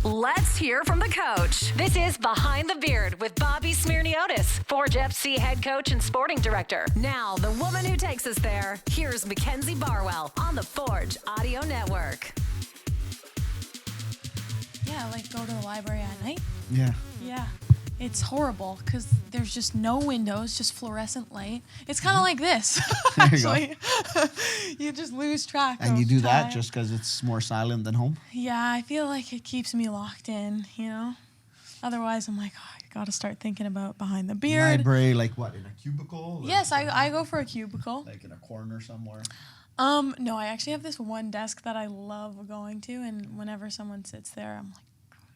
Let's hear from the coach. This is Behind the Beard with Bobby Smirniotis, Forge FC head coach and sporting director. Now, the woman who takes us there, here's Mackenzie Barwell on the Forge Audio Network. Yeah, like go to the library at night. Yeah. Yeah. It's horrible because there's just no windows, just fluorescent light. It's kind of like this, actually. You just lose track And of you do that time. just because it's more silent than home? Yeah, I feel like it keeps me locked in, you know? Otherwise, I'm like, oh, I got to start thinking about Behind the Beard. Library, like what, in a cubicle? Yes, I go for a cubicle. Like in a corner somewhere? No, I actually have this one desk that I love going to, and whenever someone sits there, I'm like,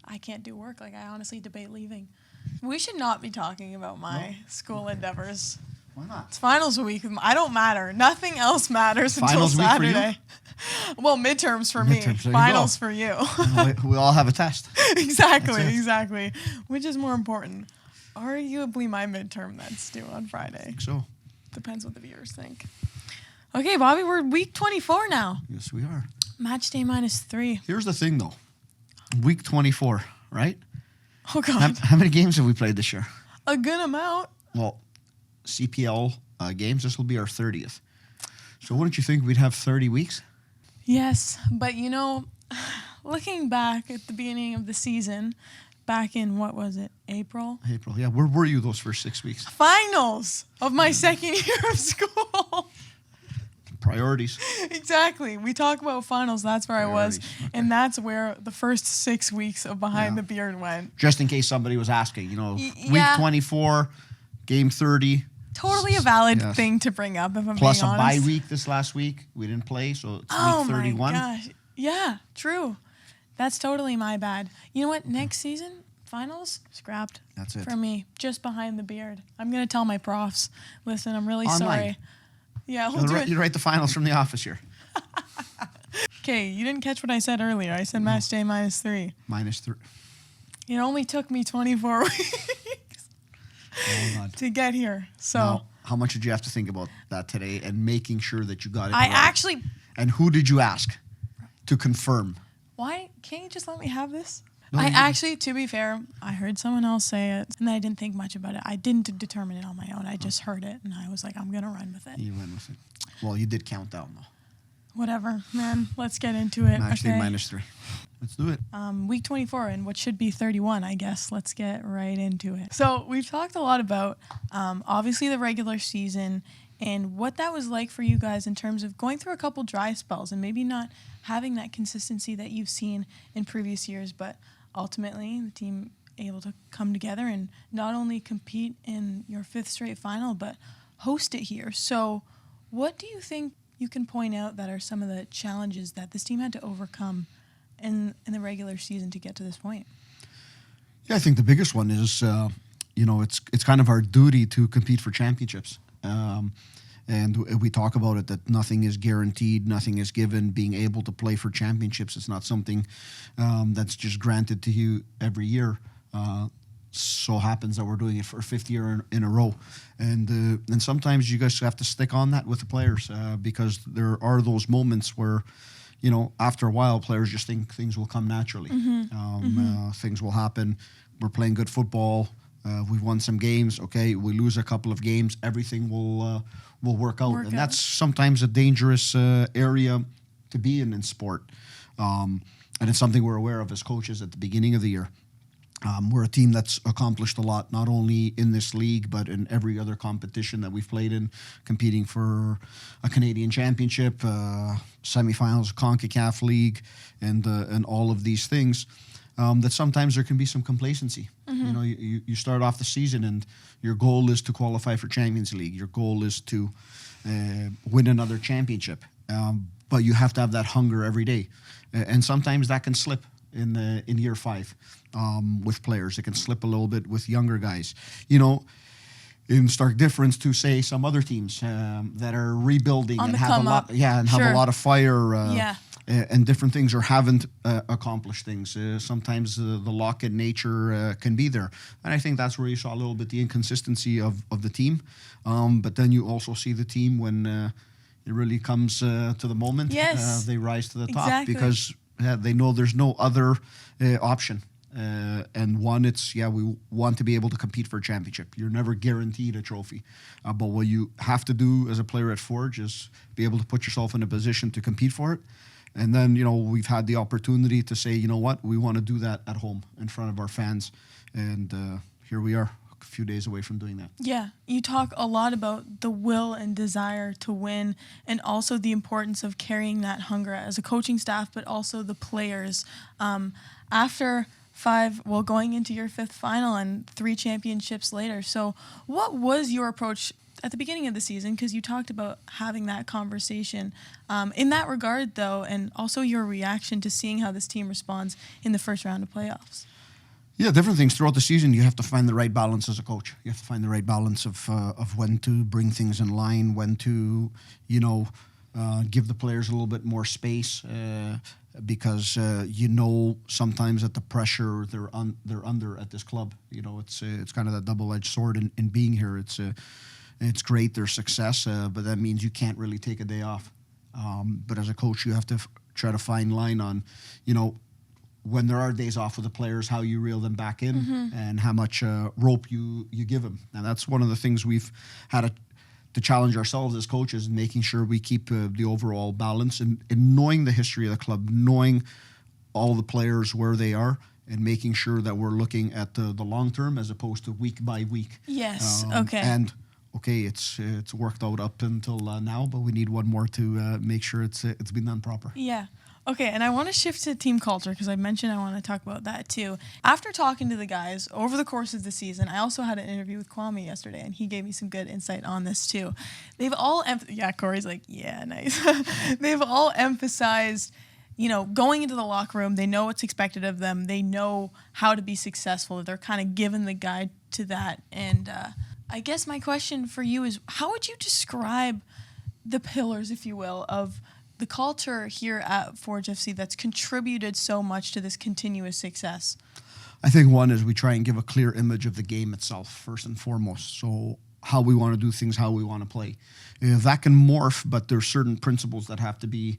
I can't do work. Like, I honestly debate leaving. We should not be talking about my school endeavors. Why not? It's finals week. I don't matter. Nothing else matters Finals until week for you? Saturday. Well, midterms for me. Midterms, there you Finals go. for you. We all have a test. Exactly. Which is more important? Arguably my midterm that's due on Friday. So, Depends what the viewers think. Okay, Bobby, we're week 24 now. yes, we are. Match day -3. Here's the thing, though. Week 24, right? Oh, God. How many games have we played this year? A good amount. Well, CPL games, this will be our 30th. So wouldn't you think we'd have 30 weeks? Yes, but you know, looking back at the beginning of the season, back in, what was it, April? April, yeah. Where were you those first 6 weeks? Finals of my second year of school. Priorities. Exactly. We talk about finals, that's where I was. Priorities, okay. And that's where the first 6 weeks of Behind Yeah. the Beard went. Just in case somebody was asking, week yeah. 24, game 30. Totally a valid Yes. thing to bring up, if I'm Plus being a honest. bye week this last week. We didn't play, so it's Oh week 31. my gosh. Yeah, true. That's totally my bad. You know what? Next season, finals, scrapped. That's it. For me, just Behind the Beard. I'm going to tell my profs, listen, I'm really Online. sorry. Yeah, we'll do it. You write the finals from the office here. Okay, you didn't catch what I said earlier. I said match day -3. -3. It only took me 24 weeks Oh, God. to get here. So Now, how much did you have to think about that today and making sure that you got it I right? actually, And who did you ask to confirm? why can't you just let me have this? No, I you- actually, to be fair, I heard someone else say it, and I didn't think much about it. I didn't determine it on my own. I just heard it, and I was like, I'm going to run with it. You went with it. Well, you did count down, though. Whatever, man. Let's get into it. Match day okay. -3. Let's do it. Week 24 and what should be 31, I guess. Let's get right into it. So we've talked a lot about, obviously, the regular season and what that was like for you guys in terms of going through a couple dry spells and maybe not having that consistency that you've seen in previous years, but ultimately the team able to come together and not only compete in your 5th straight final, but host it here. So what do you think you can point out that are some of the challenges that this team had to overcome in the regular season to get to this point? Yeah, I think the biggest one is, it's kind of our duty to compete for championships. And we talk about it, that nothing is guaranteed, nothing is given. Being able to play for championships is not something that's just granted to you every year. So happens that we're doing it for a 5th year in a row. And sometimes you guys have to stick on that with the players because there are those moments where, after a while, players just think things will come naturally. Things will happen. We're playing good football. We've won some games. Okay, we lose a couple of games. Everything will work out. And that's sometimes a dangerous area to be in sport. And it's something we're aware of as coaches at the beginning of the year. We're a team that's accomplished a lot, not only in this league, but in every other competition that we've played in, competing for a Canadian championship, semifinals, CONCACAF League, and all of these things. That sometimes there can be some complacency. You start off the season and your goal is to qualify for Champions League. Your goal is to win another championship. But you have to have that hunger every day. And sometimes that can slip in year 5 with players. It can slip a little bit with younger guys. In stark difference to, say, some other teams that are rebuilding On and the have a come lot, up. and have Sure. a lot of fire. Yeah. And different things, or haven't accomplished things. Sometimes the lock-in nature can be there. And I think that's where you saw a little bit the inconsistency of the team. But then you also see the team when it really comes to the moment. Yes. They rise to the top. Exactly. Because They know there's no other option. And one, we want to be able to compete for a championship. You're never guaranteed a trophy. But what you have to do as a player at Forge is be able to put yourself in a position to compete for it. And then, we've had the opportunity to say, you know what, we want to do that at home in front of our fans. And here we are, a few days away from doing that. Yeah, you talk a lot about the will and desire to win, and also the importance of carrying that hunger as a coaching staff, but also the players. After going into your 5th final and 3 championships later. So what was your approach at the beginning of the season? Because you talked about having that conversation. In that regard, though, and also your reaction to seeing how this team responds in the first round of playoffs. Yeah, different things throughout the season. You have to find the right balance as a coach. You have to find the right balance of when to bring things in line, when to, give the players a little bit more space, because sometimes at the pressure they're under at this club. It's kind of that double-edged sword in being here. It's great, their success, but that means you can't really take a day off. But as a coach, you have to try to find line on, when there are days off with the players, how you reel them back in and how much rope you give them. And that's one of the things we've had to challenge ourselves as coaches, making sure we keep the overall balance and knowing the history of the club, knowing all the players, where they are, and making sure that we're looking at the long term as opposed to week by week. Yes, okay. And it's worked out up until now, but we need one more to make sure it's been done proper. Yeah. Okay, and I want to shift to team culture because I mentioned I want to talk about that too. After talking to the guys over the course of the season, I also had an interview with Kwame yesterday, and he gave me some good insight on this too. They've all, Corey's like, yeah, nice. They've all emphasized, going into the locker room, they know what's expected of them. They know how to be successful. They're kind of given the guide to that. And I guess my question for you is, how would you describe the pillars, if you will, of the culture here at Forge FC that's contributed so much to this continuous success? I think one is we try and give a clear image of the game itself, first and foremost. So how we want to do things, how we want to play. That can morph, but there's certain principles that have to be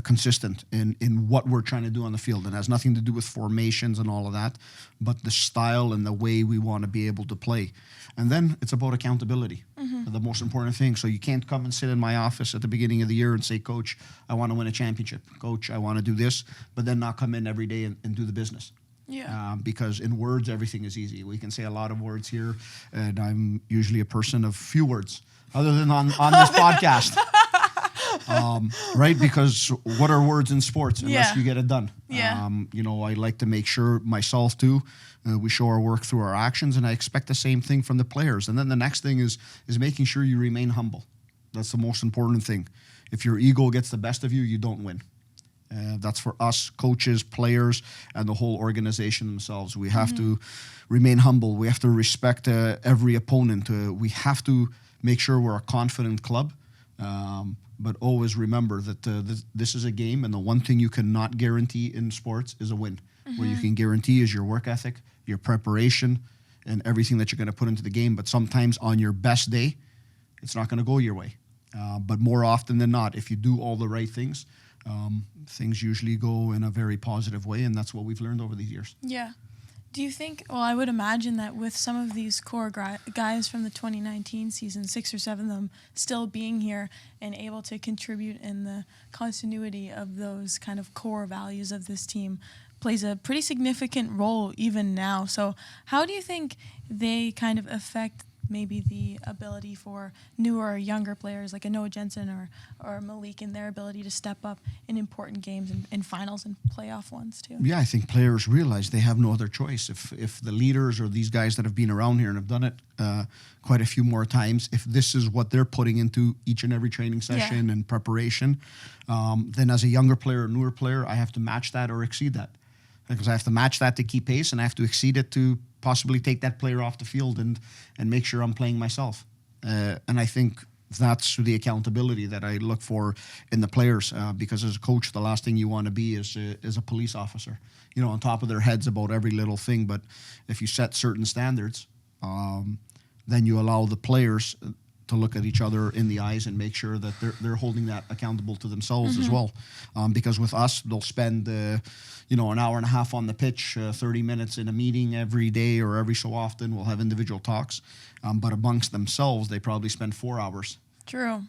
consistent in what we're trying to do on the field. And it has nothing to do with formations and all of that, but the style and the way we want to be able to play. And then it's about accountability, the most important thing. So you can't come and sit in my office at the beginning of the year and say, Coach, I want to win a championship. Coach, I want to do this, but then not come in every day and do the business. Yeah. Because in words, everything is easy. We can say a lot of words here, and I'm usually a person of few words, other than on this podcast. Right? Because what are words in sports unless you get it done? Yeah. I like to make sure myself too, we show our work through our actions, and I expect the same thing from the players. And then the next thing is making sure you remain humble. That's the most important thing. If your ego gets the best of you, you don't win. That's for us, coaches, players, and the whole organization themselves. We have to remain humble. We have to respect every opponent. We have to make sure we're a confident club, but always remember that this is a game, and the one thing you cannot guarantee in sports is a win. What you can guarantee is your work ethic, your preparation, and everything that you're going to put into the game. But sometimes on your best day, it's not going to go your way. But more often than not, if you do all the right things, things usually go in a very positive way, and that's what we've learned over these years. Yeah. Do you think, I would imagine that with some of these core guys from the 2019 season, 6 or 7 of them still being here and able to contribute in the continuity of those kind of core values of this team plays a pretty significant role even now. So how do you think they kind of affect maybe the ability for newer or younger players like a Noah Jensen or Malik in their ability to step up in important games and finals and playoff ones too? Yeah, I think players realize they have no other choice. If the leaders or these guys that have been around here and have done it quite a few more times, if this is what they're putting into each and every training session and preparation, then as a younger player or newer player, I have to match that or exceed that. Because I have to match that to keep pace, and I have to exceed it to possibly take that player off the field and make sure I'm playing myself. And I think that's the accountability that I look for in the players. Because as a coach, the last thing you want to be is a police officer, on top of their heads about every little thing. But if you set certain standards, then you allow the players to look at each other in the eyes and make sure that they're holding that accountable to themselves as well. Because with us, they'll spend an hour and a half on the pitch, 30 minutes in a meeting every day or every so often. We'll have individual talks, but amongst themselves, they probably spend 4 hours. True.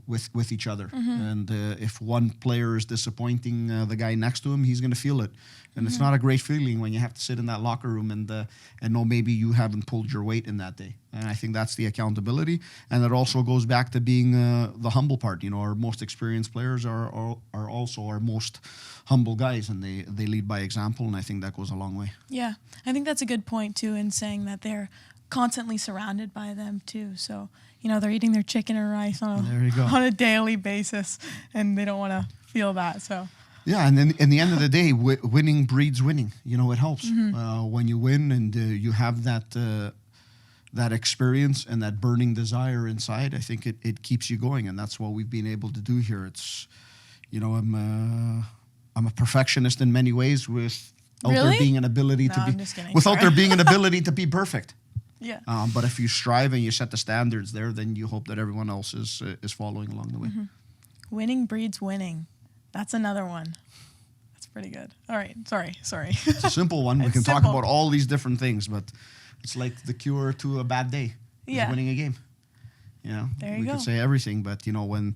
With each other. And if one player is disappointing the guy next to him, he's going to feel it. And it's not a great feeling when you have to sit in that locker room and know maybe you haven't pulled your weight in that day. And I think that's the accountability. And it also goes back to being the humble part. Our most experienced players are also our most humble guys, and they lead by example, and I think that goes a long way. Yeah, I think that's a good point, too, in saying that they're constantly surrounded by them, too. So, they're eating their chicken and rice on a daily basis, and they don't want to feel that. So yeah, and then in the end of the day, winning breeds winning. It helps when you win and you have that experience and that burning desire inside. I think it keeps you going, and that's what we've been able to do here. It's I'm a perfectionist in many ways without there being an ability there being an ability to be perfect. Yeah. But if you strive and you set the standards there, then you hope that everyone else is following along the way. Winning breeds winning. That's another one. That's pretty good. All right. Sorry. It's a simple one. We can talk about all these different things, but it's like the cure to a bad day. Yeah. Winning a game. There you we go. could say everything, but when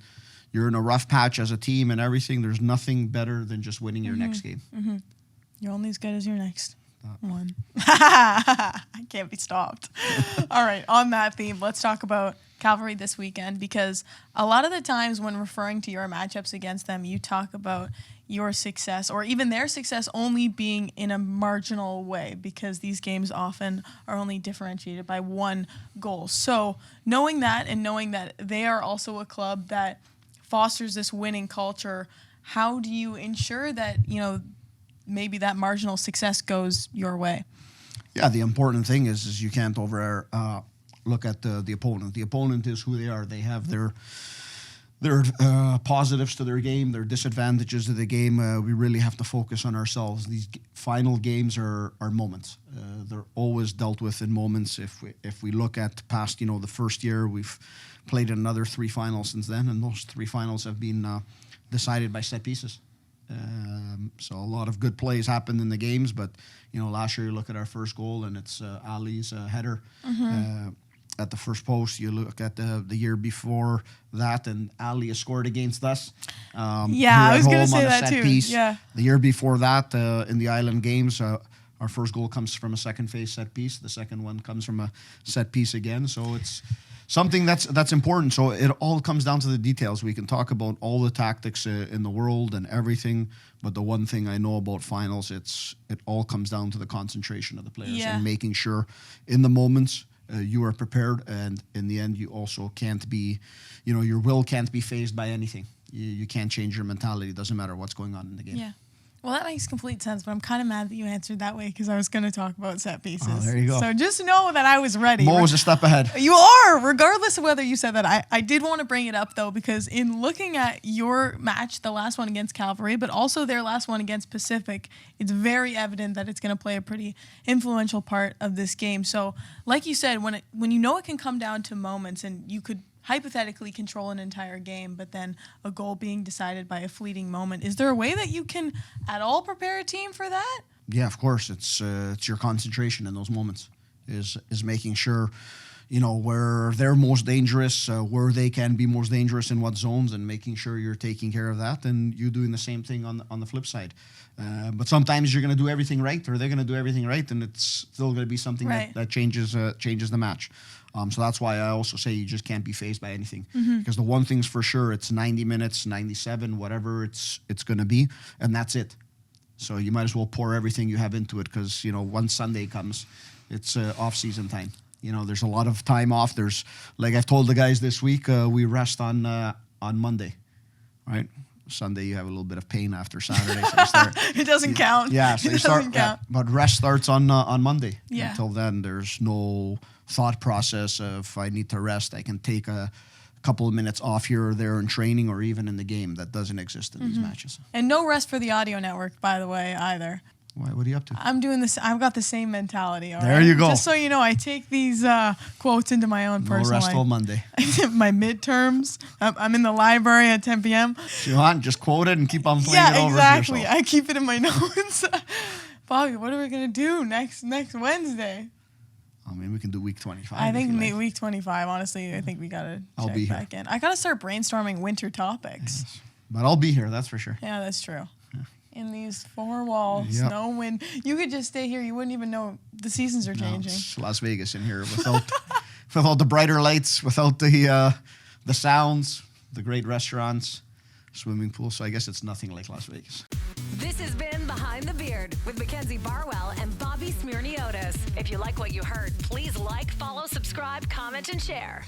you're in a rough patch as a team and everything, there's nothing better than just winning your next game. You're only as good as your next one. I can't be stopped. All right, on that theme, let's talk about Cavalry this weekend, because a lot of the times when referring to your matchups against them, you talk about your success or even their success only being in a marginal way, because these games often are only differentiated by one goal. So knowing that and knowing that they are also a club that fosters this winning culture, how do you ensure that, maybe that marginal success goes your way? Yeah, the important thing is you can't look at the opponent. The opponent is who they are. They have their positives to their game, their disadvantages to the game. We really have to focus on ourselves. These final games are moments. They're always dealt with in moments. If we look at past, the first year, we've played another 3 finals since then, and those 3 finals have been decided by set pieces. So a lot of good plays happened in the games, but last year you look at our first goal and it's Ali's header at the first post. You look at the year before that, and Ali has scored against us. I was going to say that too. Piece. Yeah. The year before that, in the Island Games, our first goal comes from a second phase set piece. The second one comes from a set piece again. So it's something that's important. So it all comes down to the details. We can talk about all the tactics in the world and everything, but the one thing I know about finals, it all comes down to the concentration of the players and making sure in the moments you are prepared, and in the end you also can't be, your will can't be phased by anything. You can't change your mentality. It doesn't matter what's going on in the game. Yeah. Well, that makes complete sense, but I'm kind of mad that you answered that way, because I was going to talk about set pieces. Oh, there you go. So just know that I was ready. Mo was a step ahead. You are, regardless of whether you said that. I did want to bring it up, though, because in looking at your match, the last one against Cavalry, but also their last one against Pacific, it's very evident that it's going to play a pretty influential part of this game. So like you said, when it can come down to moments, and you could hypothetically control an entire game, but then a goal being decided by a fleeting moment. Is there a way that you can at all prepare a team for that? Yeah, of course. It's your concentration in those moments is making sure, where they're most dangerous, where they can be most dangerous in what zones, and making sure you're taking care of that, and you doing the same thing on the flip side. But sometimes you're going to do everything right, or they're going to do everything right, and it's still going to be something that changes the match. So that's why I also say you just can't be fazed by anything. Because the one thing's for sure, it's 90 minutes, 97, whatever it's going to be, and that's it. So you might as well pour everything you have into it, because, once Sunday comes, it's off-season time. There's a lot of time off. There's, like I've told the guys this week, we rest on Monday, right? Sunday you have a little bit of pain after Saturday. So you start, it doesn't count. Yeah, so you start. But rest starts on Monday. Yeah. Until then, there's no thought process of if I need to rest, I can take a couple of minutes off here or there in training or even in the game. That doesn't exist in these matches. And no rest for the audio network, by the way, either. Why? What are you up to? I'm doing this. I've got the same mentality. All There right? you go. Just so you know, I take these quotes into my own No personal rest till Monday. my midterms. I'm in the library at 10 p.m. If you want, just quote it and keep on playing it Yeah, over exactly. to yourself. I keep it in my notes. Bobby, what are we gonna do next Wednesday? I mean, we can do week 25. I if think you like. week 25. Honestly, I think we gotta I'll check be here. back in. I gotta start brainstorming winter topics. Yes. But I'll be here, that's for sure. Yeah, that's true. In these four walls, Yep. no wind. You could just stay here. You wouldn't even know the seasons are No, changing. it's Las Vegas in here without the brighter lights, without the sounds, the great restaurants, swimming pool. So I guess it's nothing like Las Vegas. This has been Behind the Beard with Mackenzie Barwell and Bobby Smyrniotis. If you like what you heard, please like, follow, subscribe, comment, and share.